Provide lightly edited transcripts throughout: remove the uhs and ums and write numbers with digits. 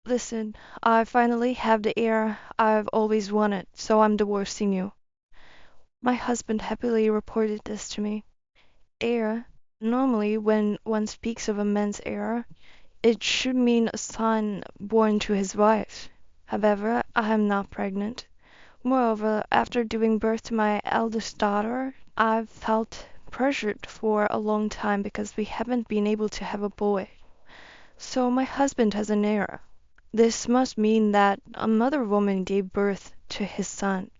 Listen, I finally have the heir I've always wanted, so I'm divorcing you. My husband happily reported this to me. Heir. Normally, when one speaks of a man's heir, it should mean a son born to his wife. However, I am not pregnant. Moreover, after giving birth to my eldest daughter, I've felt pressured for a long time because we haven't been able to have a boy. So my husband has an heir. This must mean that another woman gave birth to his son.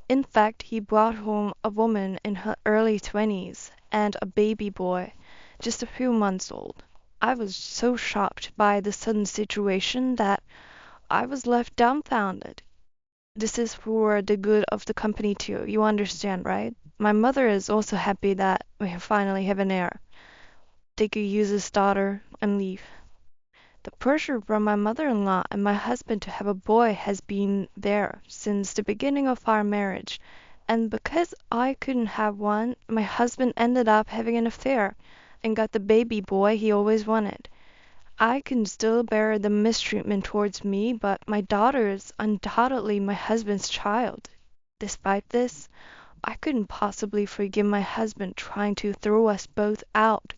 In fact, he brought home a woman in her early 20s and a baby boy, just a few months old. I was so shocked by the sudden situation that I was left dumbfounded. This is for the good of the company too, you understand, right? My mother is also happy that we finally have an heir. They could use his daughter and leave. The pressure from my mother-in-law and my husband to have a boy has been there since the beginning of our marriage, and because I couldn't have one, my husband ended up having an affair and got the baby boy he always wanted. I can still bear the mistreatment towards me, but my daughter is undoubtedly my husband's child. Despite this, I couldn't possibly forgive my husband trying to throw us both out.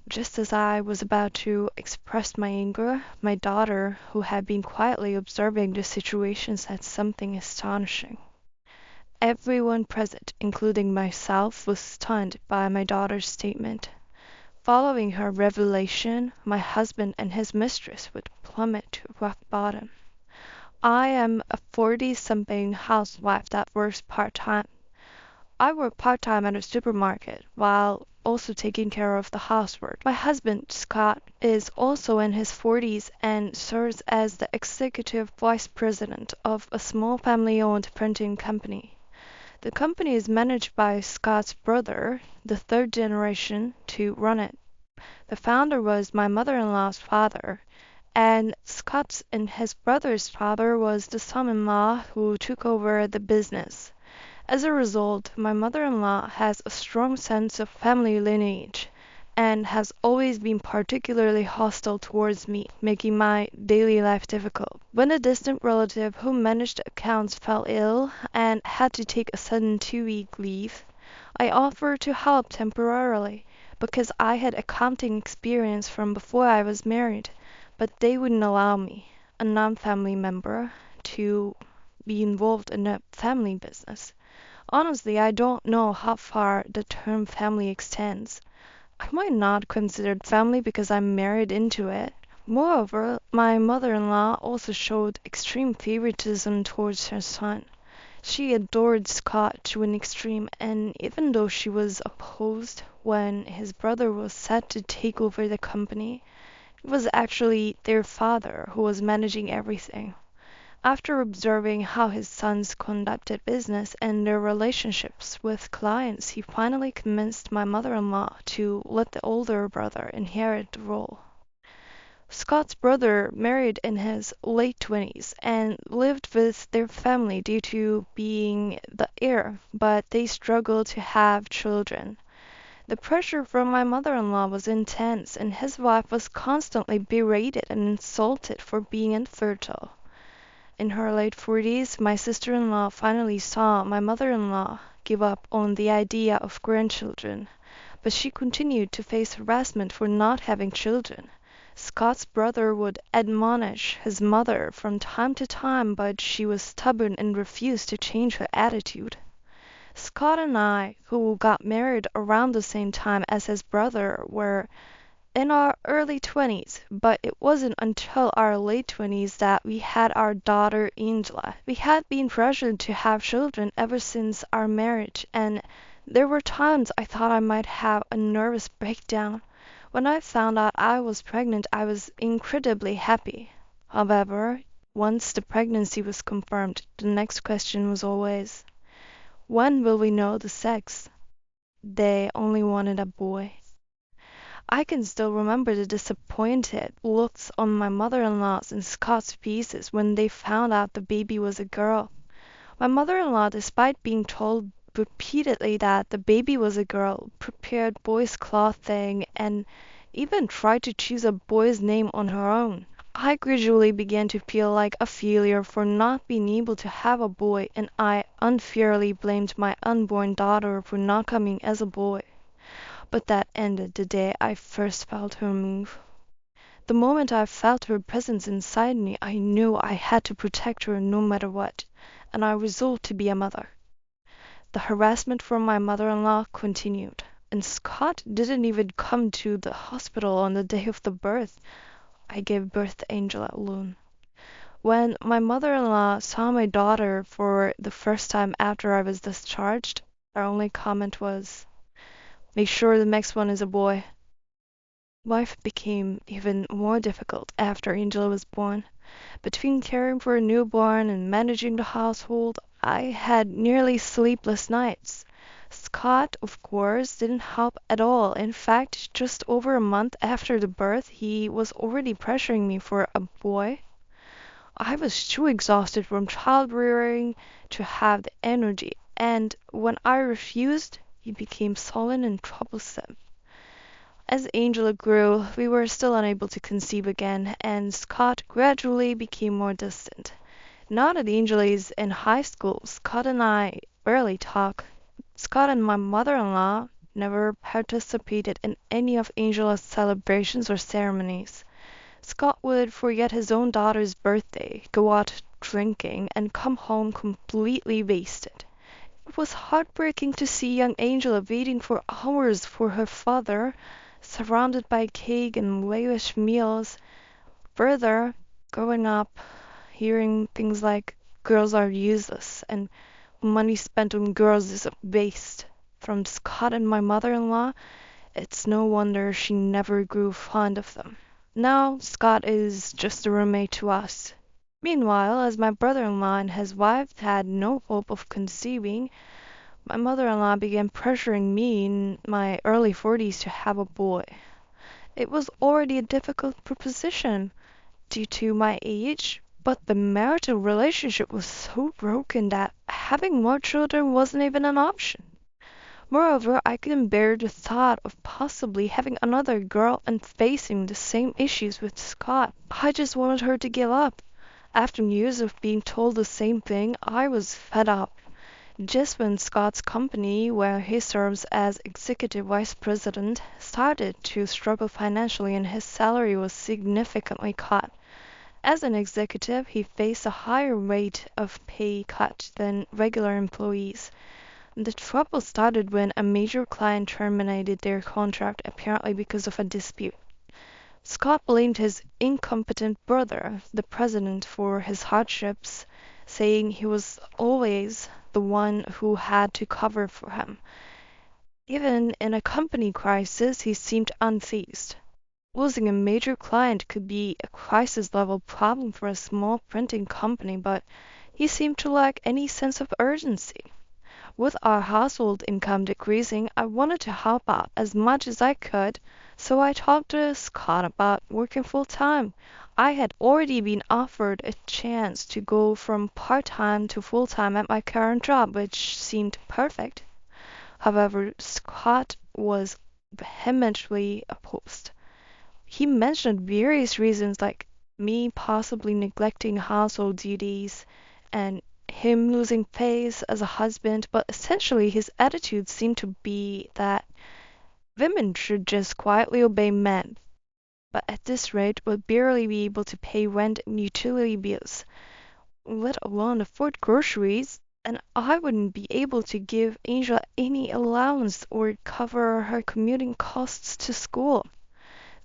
Just as I was about to express my anger, my daughter, who had been quietly observing the situation, said something astonishing. Everyone present, including myself, was stunned by my daughter's statement. Following her revelation, my husband and his mistress would plummet to rock bottom. I am a 40-something housewife that works part-time. I work part-time at a supermarket while also taking care of the housework. My husband, Scott, is also in his 40s and serves as the executive vice president of a small family-owned printing company. The company is managed by Scott's brother, the third generation to run it. The founder was my mother-in-law's father, and Scott's and his brother's father was the son-in-law who took over the business. As a result, my mother-in-law has a strong sense of family lineage and has always been particularly hostile towards me, making my daily life difficult. When a distant relative who managed accounts fell ill and had to take a sudden 2-week leave, I offered to help temporarily because I had accounting experience from before I was married, but they wouldn't allow me, a non-family member, to be involved in a family business. Honestly, I don't know how far the term family extends. I might not consider it family because I'm married into it. Moreover, my mother-in-law also showed extreme favoritism towards her son. She adored Scott to an extreme, and even though she was opposed when his brother was set to take over the company, it was actually their father who was managing everything. After observing how his sons conducted business and their relationships with clients, he finally convinced my mother-in-law to let the older brother inherit the role. Scott's brother married in his late 20s and lived with their family due to being the heir, but they struggled to have children. The pressure from my mother-in-law was intense, and his wife was constantly berated and insulted for being infertile. In her late 40s, my sister-in-law finally saw my mother-in-law give up on the idea of grandchildren, but she continued to face harassment for not having children. Scott's brother would admonish his mother from time to time, but she was stubborn and refused to change her attitude. Scott and I, who got married around the same time as his brother, were in our early 20s, but it wasn't until our late 20s that we had our daughter Angela. We had been pressured to have children ever since our marriage, and there were times I thought I might have a nervous breakdown. When I found out I was pregnant, I was incredibly happy. However, once the pregnancy was confirmed, the next question was always, when will we know the sex? They only wanted a boy. I can still remember the disappointed looks on my mother-in-law's and Scott's faces when they found out the baby was a girl. My mother-in-law, despite being told repeatedly that the baby was a girl, prepared boys' clothing and even tried to choose a boy's name on her own. I gradually began to feel like a failure for not being able to have a boy, and I unfairly blamed my unborn daughter for not coming as a boy. But that ended the day I first felt her move. The moment I felt her presence inside me, I knew I had to protect her no matter what, and I resolved to be a mother. The harassment from my mother-in-law continued, and Scott didn't even come to the hospital on the day of the birth. I gave birth to Angela alone. When my mother-in-law saw my daughter for the first time after I was discharged, her only comment was, "Make sure the next one is a boy." Life became even more difficult after Angela was born. Between caring for a newborn and managing the household, I had nearly sleepless nights. Scott, of course, didn't help at all. In fact, just over a month after the birth, he was already pressuring me for a boy. I was too exhausted from child rearing to have the energy, and when I refused, he became sullen and troublesome. As Angela grew, we were still unable to conceive again, and Scott gradually became more distant. Now that Angela is in high school, Scott and I barely talk. Scott and my mother-in-law never participated in any of Angela's celebrations or ceremonies. Scott would forget his own daughter's birthday, go out drinking, and come home completely wasted. It was heartbreaking to see young Angela waiting for hours for her father, surrounded by cake and lavish meals. Further, growing up, hearing things like girls are useless and money spent on girls is a waste from Scott and my mother-in-law, it's no wonder she never grew fond of them. Now Scott is just a roommate to us. Meanwhile, as my brother-in-law and his wife had no hope of conceiving, my mother-in-law began pressuring me in my early 40s to have a boy. It was already a difficult proposition due to my age, but the marital relationship was so broken that having more children wasn't even an option. Moreover, I couldn't bear the thought of possibly having another girl and facing the same issues with Scott. I just wanted her to give up. After years of being told the same thing, I was fed up. Just when Scott's company, where he serves as executive vice president, started to struggle financially and his salary was significantly cut. As an executive, he faced a higher rate of pay cut than regular employees. The trouble started when a major client terminated their contract, apparently because of a dispute. Scott blamed his incompetent brother, the president, for his hardships, saying he was always the one who had to cover for him. Even in a company crisis, he seemed unfazed. Losing a major client could be a crisis-level problem for a small printing company, but he seemed to lack any sense of urgency. With our household income decreasing, I wanted to help out as much as I could, so I talked to Scott about working full-time. I had already been offered a chance to go from part-time to full-time at my current job, which seemed perfect. However, Scott was vehemently opposed. He mentioned various reasons like me possibly neglecting household duties and him losing face as a husband, but essentially his attitude seemed to be that women should just quietly obey men. But at this rate, we'll barely be able to pay rent and utility bills, let alone afford groceries, and I wouldn't be able to give Angela any allowance or cover her commuting costs to school.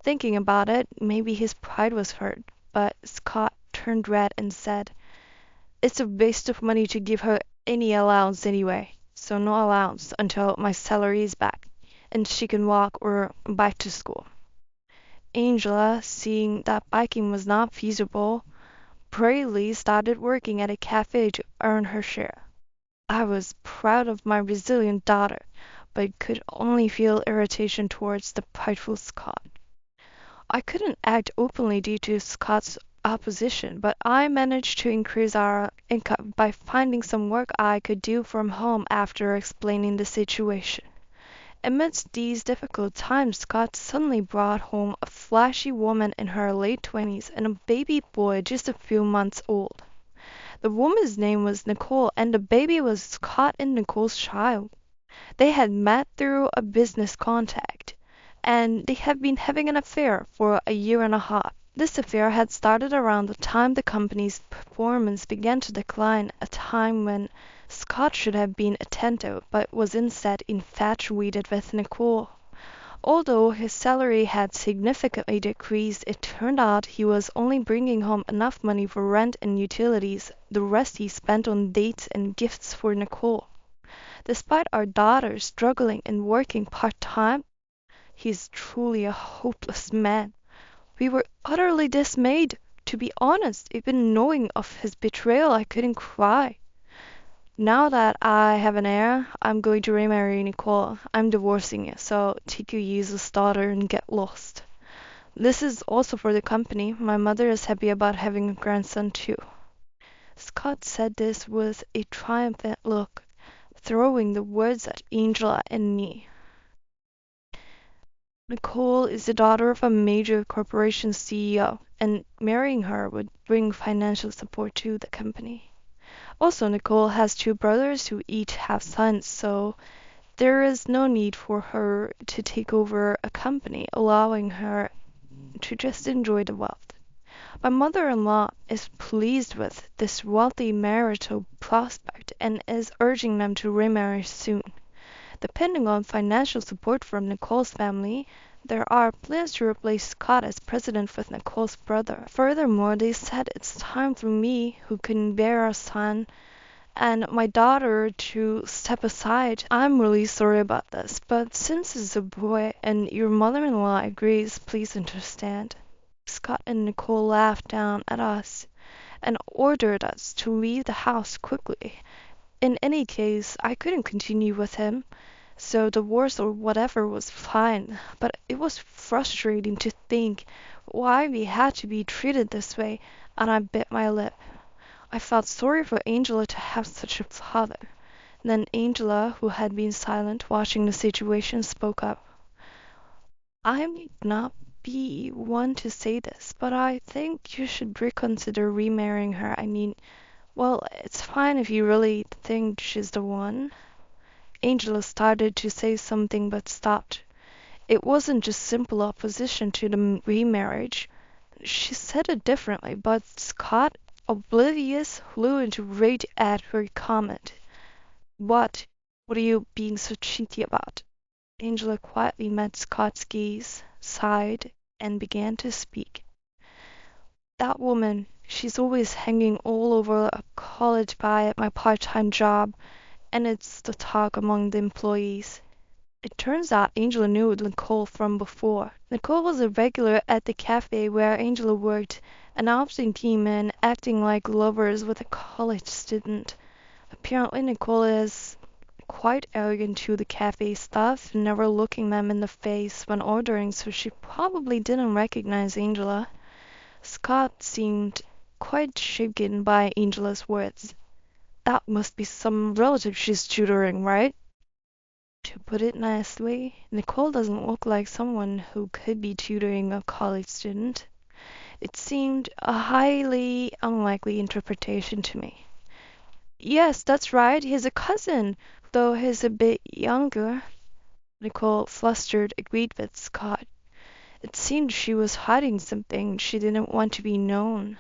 Thinking about it, maybe his pride was hurt, but Scott turned red and said, "It's a waste of money to give her any allowance anyway, so no allowance until my salary is back, and she can walk or bike to school." Angela, seeing that biking was not feasible, bravely started working at a cafe to earn her share. I was proud of my resilient daughter, but could only feel irritation towards the prideful Scott. I couldn't act openly due to Scott's opposition, but I managed to increase our income by finding some work I could do from home after explaining the situation. Amidst these difficult times, Scott suddenly brought home a flashy woman in her late 20s and a baby boy just a few months old. The woman's name was Nicole, and the baby was Scott and Nicole's child. They had met through a business contact, and they had been having an affair for a year and a half. This affair had started around the time the company's performance began to decline, a time when Scott should have been attentive, but was instead infatuated with Nicole. Although his salary had significantly decreased, it turned out he was only bringing home enough money for rent and utilities. The rest he spent on dates and gifts for Nicole. Despite our daughter struggling and working part-time, he's truly a hopeless man. We were utterly dismayed. To be honest, even knowing of his betrayal, I couldn't cry. Now that I have an heir, I'm going to remarry Nicole. I'm divorcing you, so take your useless daughter and get lost. This is also for the company. My mother is happy about having a grandson too. Scott said this with a triumphant look, throwing the words at Angela and me. Nicole is the daughter of a major corporation CEO, and marrying her would bring financial support to the company. Also, Nicole has two brothers who each have sons, so there is no need for her to take over a company, allowing her to just enjoy the wealth. My mother-in-law is pleased with this wealthy marital prospect and is urging them to remarry soon. Depending on financial support from Nicole's family, there are plans to replace Scott as president with Nicole's brother. Furthermore, they said it's time for me, who couldn't bear a son, and my daughter to step aside. I'm really sorry about this, but since it's a boy and your mother-in-law agrees, please understand. Scott and Nicole laughed down at us and ordered us to leave the house quickly. In any case, I couldn't continue with him, so divorce or whatever was fine, but it was frustrating to think why we had to be treated this way, and I bit my lip. I felt sorry for Angela to have such a father. Then Angela, who had been silent, watching the situation, spoke up. I may not be one to say this, but I think you should reconsider remarrying her. I mean, well, it's fine if you really think she's the one. Angela started to say something but stopped. It wasn't just simple opposition to the remarriage. She said it differently, but Scott, oblivious, flew into rage at her comment. What? What are you being so cheeky about? Angela quietly met Scott's gaze, sighed, and began to speak. That woman, she's always hanging all over a college buy at my part-time job, and it's the talk among the employees. It turns out Angela knew Nicole from before. Nicole was a regular at the cafe where Angela worked, and often came in acting like lovers with a college student. Apparently Nicole is quite arrogant to the cafe staff, never looking them in the face when ordering, so she probably didn't recognize Angela. Scott seemed quite shaken by Angela's words. That must be some relative she's tutoring, right? To put it nicely, Nicole doesn't look like someone who could be tutoring a college student. It seemed a highly unlikely interpretation to me. Yes, that's right, he's a cousin, though he's a bit younger. Nicole, flustered, agreed with Scott. It seemed she was hiding something. She didn't want to be known.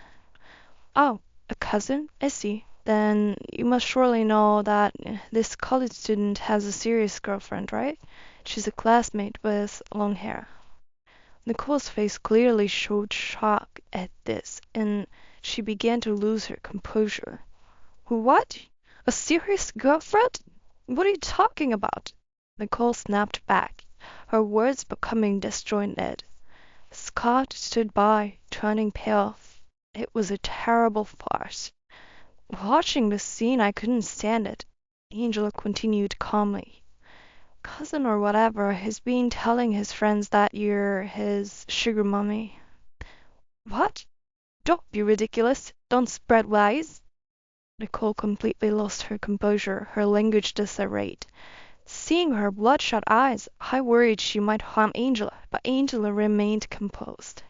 Oh, a cousin? I see. Then you must surely know that this college student has a serious girlfriend, right? She's a classmate with long hair. Nicole's face clearly showed shock at this, and she began to lose her composure. What? A serious girlfriend? What are you talking about? Nicole snapped back, her words becoming disjointed. Scott stood by, turning pale. It was a terrible farce. Watching the scene, I couldn't stand it. Angela continued calmly. Cousin or whatever, he's been telling his friends that you're his sugar mummy. What? Don't be ridiculous. Don't spread lies. Nicole completely lost her composure, her language disarrayed. Seeing her bloodshot eyes, I worried she might harm Angela, but Angela remained composed.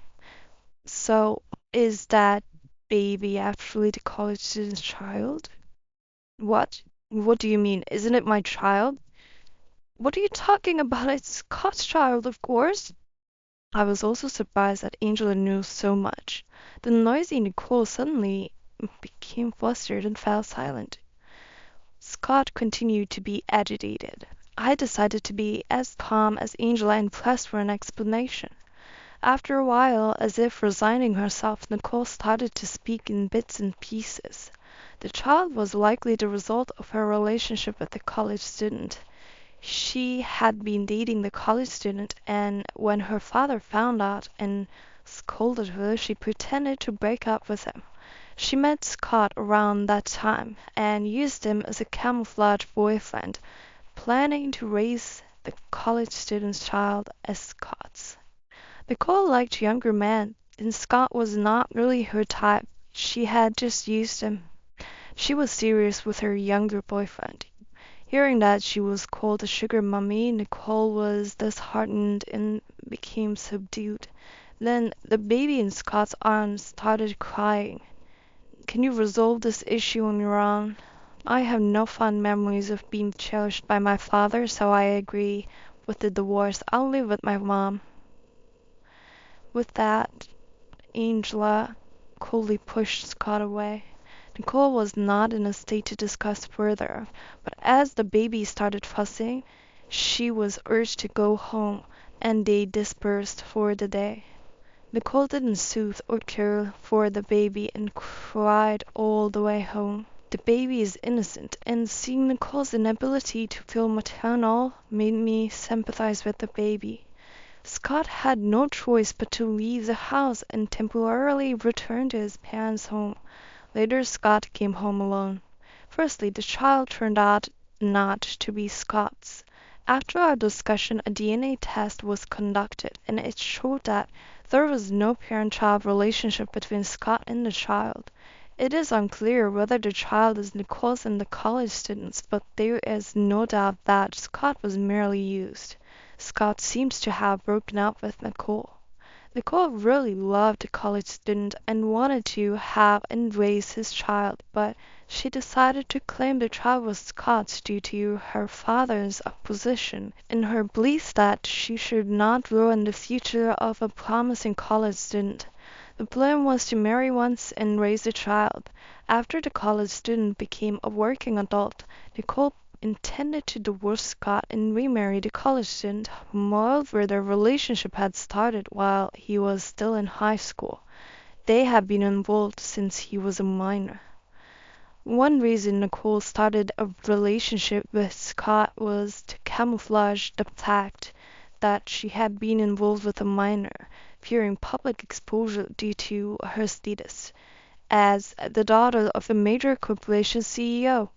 So, is that baby actually the college student's child? What? What do you mean? Isn't it my child? What are you talking about? It's Scott's child, of course. I was also surprised that Angela knew so much. The noisy Nicole suddenly became flustered and fell silent. Scott continued to be agitated. I decided to be as calm as Angela and pressed for an explanation. After a while, as if resigning herself, Nicole started to speak in bits and pieces. The child was likely the result of her relationship with the college student. She had been dating the college student, and when her father found out and scolded her, she pretended to break up with him. She met Scott around that time and used him as a camouflage boyfriend, planning to raise the college student's child as Scott's. Nicole liked younger men, and Scott was not really her type. She had just used him. She was serious with her younger boyfriend. Hearing that she was called a sugar mummy, Nicole was disheartened and became subdued. Then the baby in Scott's arms started crying. Can you resolve this issue on your own? I have no fond memories of being cherished by my father, so I agree with the divorce. I'll live with my mom. With that, Angela coolly pushed Scott away. Nicole was not in a state to discuss further, but as the baby started fussing, she was urged to go home, and they dispersed for the day. Nicole didn't soothe or care for the baby and cried all the way home. The baby is innocent, and seeing Nicole's inability to feel maternal made me sympathize with the baby. Scott had no choice but to leave the house and temporarily return to his parents' home. Later Scott came home alone. Firstly, the child turned out not to be Scott's. After our discussion, a DNA test was conducted, and it showed that there was no parent-child relationship between Scott and the child. It is unclear whether the child is Nicole's and the college student's, but there is no doubt that Scott was merely used. Scott seems to have broken up with Nicole. Nicole really loved the college student and wanted to have and raise his child, but she decided to claim the child was Scott's due to her father's opposition and her belief that she should not ruin the future of a promising college student. The plan was to marry once and raise a child. After the college student became a working adult, Nicole intended to divorce Scott and remarry the college student. Moreover, their relationship had started while he was still in high school. They had been involved since he was a minor. One reason Nicole started a relationship with Scott was to camouflage the fact that she had been involved with a minor, fearing public exposure due to her status as the daughter of a major corporation CEO.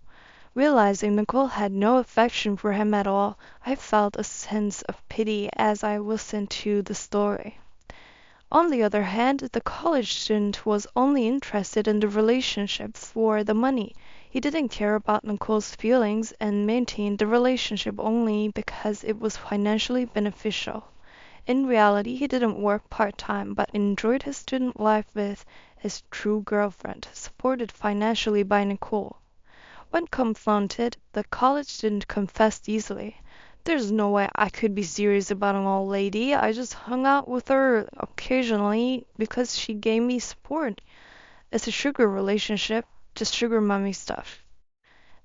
Realizing Nicole had no affection for him at all, I felt a sense of pity as I listened to the story. On the other hand, the college student was only interested in the relationship for the money. He didn't care about Nicole's feelings and maintained the relationship only because it was financially beneficial. In reality, he didn't work part-time but enjoyed his student life with his true girlfriend, supported financially by Nicole. When confronted, the college student confessed easily. There's no way I could be serious about an old lady. I just hung out with her occasionally because she gave me support. It's a sugar relationship, just sugar mummy stuff.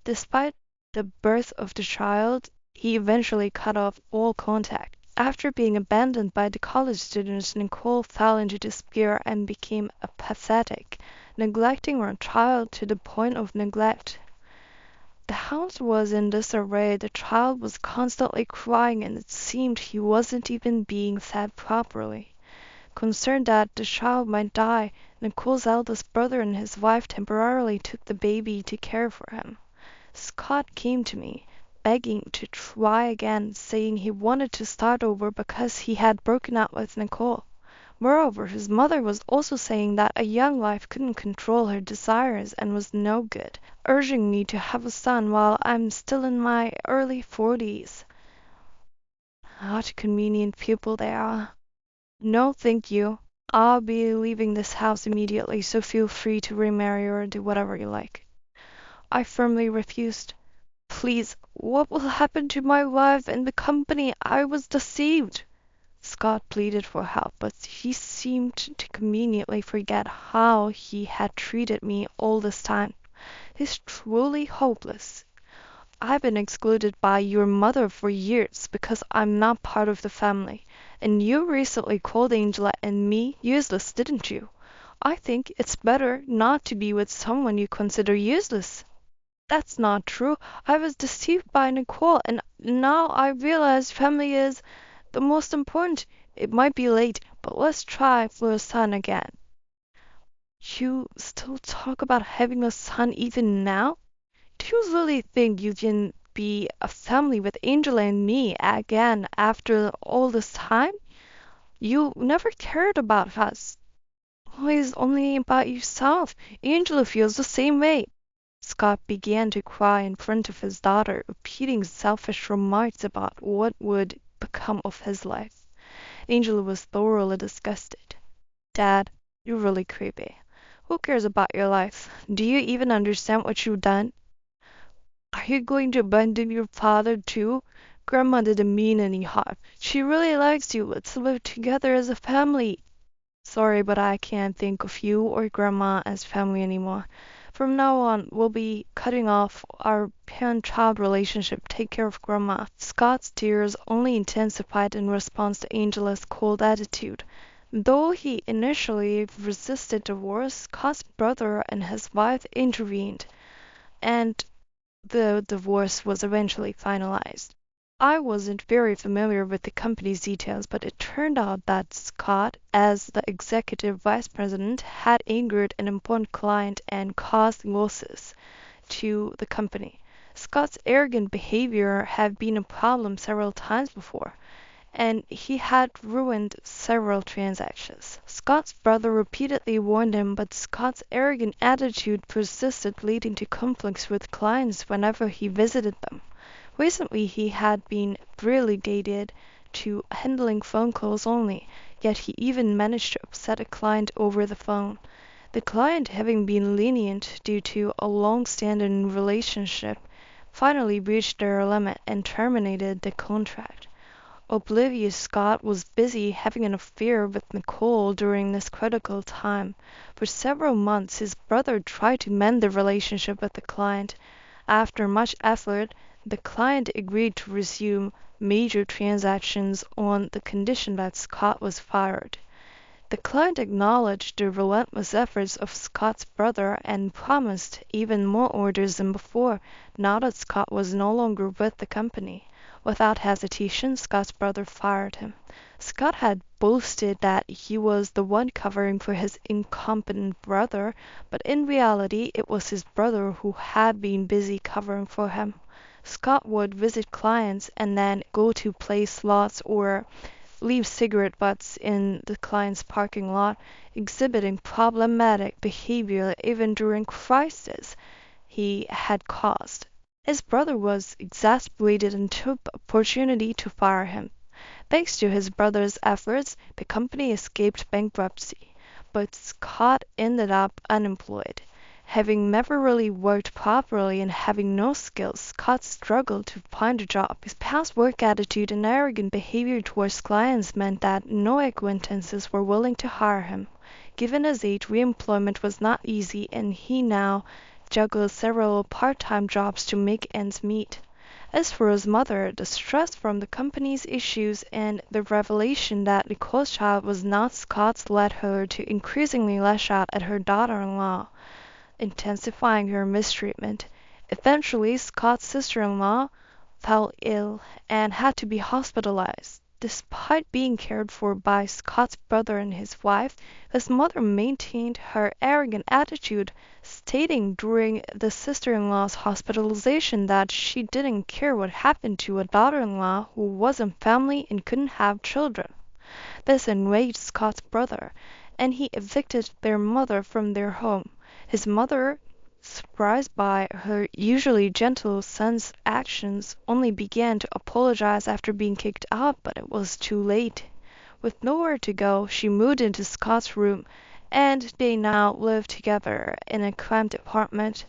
Despite the birth of the child, he eventually cut off all contact. After being abandoned by the college students, Nicole fell into despair and became apathetic, neglecting her child to the point of neglect. The house was in disarray. The child was constantly crying, and it seemed he wasn't even being fed properly. Concerned that the child might die, Nicole's eldest brother and his wife temporarily took the baby to care for him. Scott came to me, begging to try again, saying he wanted to start over because he had broken up with Nicole. Moreover, his mother was also saying that a young wife couldn't control her desires and was no good, urging me to have a son while I'm still in my early 40s. What convenient people they are. No, thank you. I'll be leaving this house immediately, so feel free to remarry or do whatever you like. I firmly refused. Please, what will happen to my wife and the company? I was deceived. Scott pleaded for help, but he seemed to conveniently forget how he had treated me all this time. He's truly hopeless. I've been excluded by your mother for years because I'm not part of the family, and you recently called Angela and me useless, didn't you? I think it's better not to be with someone you consider useless. That's not true. I was deceived by Nicole, and now I realize family is the most important. It might be late, but let's try for a son again. You still talk about having a son even now? Do you really think you can be a family with Angela and me again after all this time? You never cared about us. Always only about yourself. Angela feels the same way. Scott began to cry in front of his daughter, repeating selfish remarks about what would become of his life. Angela was thoroughly disgusted. Dad, you're really creepy. Who cares about your life? Do you even understand what you've done? Are you going to abandon your father too? Grandma didn't mean any harm. She really likes you. Let's live together as a family. Sorry, but I can't think of you or Grandma as family anymore. From now on, we'll be cutting off our parent-child relationship. Take care of Grandma. Scott's tears only intensified in response to Angela's cold attitude. Though he initially resisted divorce, Scott's brother and his wife intervened, and the divorce was eventually finalized. I wasn't very familiar with the company's details, but it turned out that Scott, as the executive vice president, had angered an important client and caused losses to the company. Scott's arrogant behavior had been a problem several times before, and he had ruined several transactions. Scott's brother repeatedly warned him, but Scott's arrogant attitude persisted, leading to conflicts with clients whenever he visited them. Recently, he had been relegated to handling phone calls only, yet he even managed to upset a client over the phone. The client, having been lenient due to a long-standing relationship, finally reached their limit and terminated the contract. Oblivious Scott was busy having an affair with Nicole during this critical time. For several months, his brother tried to mend the relationship with the client. After much effort, the client agreed to resume major transactions on the condition that Scott was fired. The client acknowledged the relentless efforts of Scott's brother and promised even more orders than before, now that Scott was no longer with the company. Without hesitation, Scott's brother fired him. Scott had boasted that he was the one covering for his incompetent brother, but in reality it was his brother who had been busy covering for him. Scott would visit clients and then go to play slots or leave cigarette butts in the client's parking lot, exhibiting problematic behavior even during crises he had caused. His brother was exasperated and took the opportunity to fire him. Thanks to his brother's efforts, the company escaped bankruptcy, but Scott ended up unemployed. Having never really worked properly and having no skills, Scott struggled to find a job. His past work attitude and arrogant behavior towards clients meant that no acquaintances were willing to hire him. Given his age, reemployment was not easy, and he now juggled several part-time jobs to make ends meet. As for his mother, the stress from the company's issues and the revelation that Nicole's child was not Scott's led her to increasingly lash out at her daughter-in-law, intensifying her mistreatment. Eventually, Scott's sister-in-law fell ill and had to be hospitalized. Despite being cared for by Scott's brother and his wife, his mother maintained her arrogant attitude, stating during the sister-in-law's hospitalization that she didn't care what happened to a daughter-in-law who wasn't family and couldn't have children. This enraged Scott's brother, and he evicted their mother from their home. His mother, surprised by her usually gentle son's actions, only began to apologize after being kicked out, but it was too late. With nowhere to go, she moved into Scott's room, and they now live together in a cramped apartment.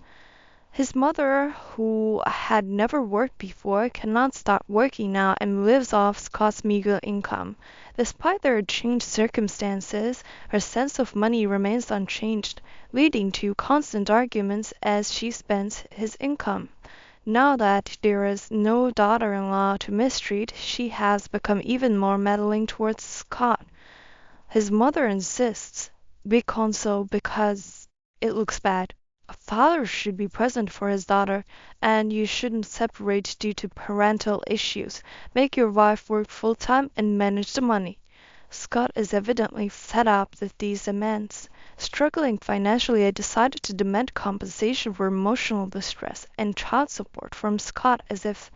His mother, who had never worked before, cannot start working now and lives off Scott's meager income. Despite their changed circumstances, her sense of money remains unchanged, leading to constant arguments as she spends his income. Now that there is no daughter-in-law to mistreat, she has become even more meddling towards Scott. His mother insists, "Be console because it looks bad. A father should be present for his daughter, and you shouldn't separate due to parental issues. Make your wife work full-time and manage the money." Scott is evidently fed up with these demands. Struggling financially, I decided to demand compensation for emotional distress and child support from Scott as if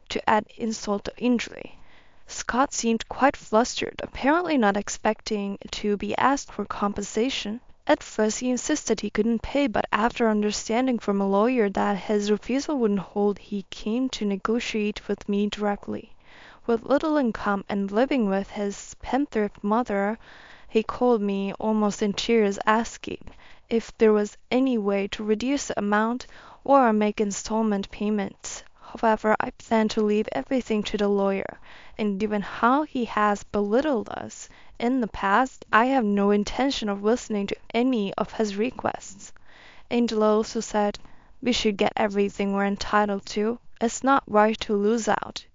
to add insult to injury. Scott seemed quite flustered, apparently not expecting to be asked for compensation. At first he insisted he couldn't pay, but after understanding from a lawyer that his refusal wouldn't hold, he came to negotiate with me directly. With little income and living with his spendthrift mother, he called me almost in tears, asking if there was any way to reduce the amount or make installment payments. However, I plan to leave everything to the lawyer, and given how he has belittled us in the past, I have no intention of listening to any of his requests. Angela also said, "We should get everything we're entitled to. It's not right to lose out.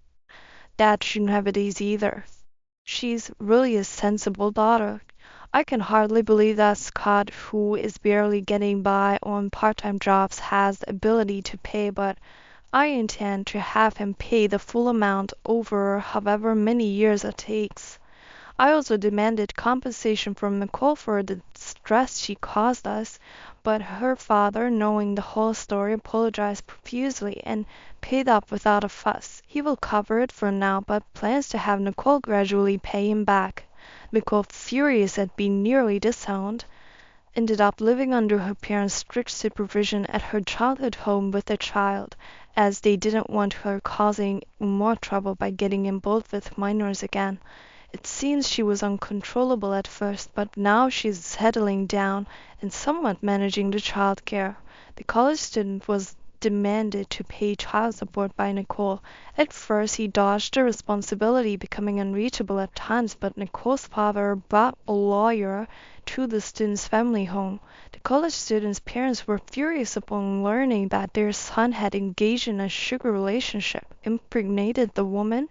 Dad shouldn't have it easy either. She's really a sensible daughter." I can hardly believe that Scott, who is barely getting by on part-time jobs, has the ability to pay, but I intend to have him pay the full amount over however many years it takes. I also demanded compensation from Nicole for the stress she caused us, but her father, knowing the whole story, apologized profusely and paid up without a fuss. He will cover it for now, but plans to have Nicole gradually pay him back. Nicole, furious at being nearly disowned, ended up living under her parents' strict supervision at her childhood home with the child, as they didn't want her causing more trouble by getting involved with minors again. It seems she was uncontrollable at first, but now she's settling down and somewhat managing the child care. The college student was demanded to pay child support by Nicole. At first he dodged the responsibility, becoming unreachable at times, but Nicole's father brought a lawyer to the student's family home. The college student's parents were furious upon learning that their son had engaged in a sugar relationship, impregnated the woman,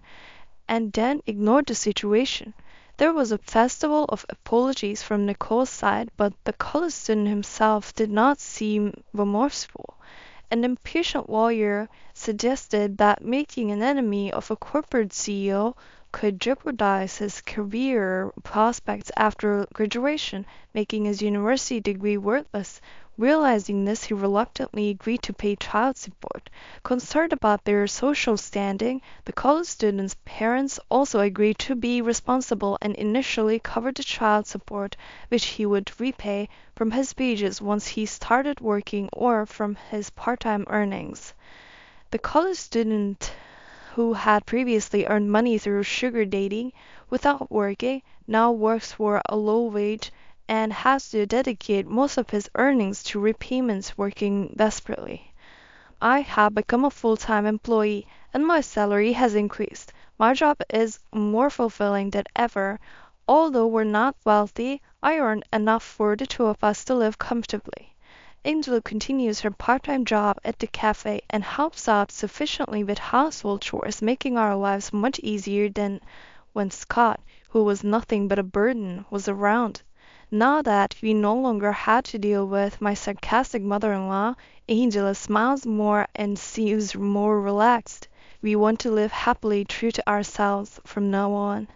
and then ignored the situation. There was a festival of apologies from Nicole's side, but the college student himself did not seem remorseful. An impatient lawyer suggested that making an enemy of a corporate CEO could jeopardize his career prospects after graduation, making his university degree worthless. Realizing this, he reluctantly agreed to pay child support. Concerned about their social standing, the college student's parents also agreed to be responsible and initially covered the child support, which he would repay from his wages once he started working or from his part-time earnings. The college student, who had previously earned money through sugar dating without working, now works for a low wage and has to dedicate most of his earnings to repayments, working desperately. I have become a full-time employee and my salary has increased. My job is more fulfilling than ever. Although we're not wealthy, I earn enough for the two of us to live comfortably. Angela continues her part-time job at the cafe and helps out sufficiently with household chores, making our lives much easier than when Scott, who was nothing but a burden, was around. Now that we no longer had to deal with my sarcastic mother-in-law, Angela smiles more and seems more relaxed. We want to live happily true to ourselves from now on.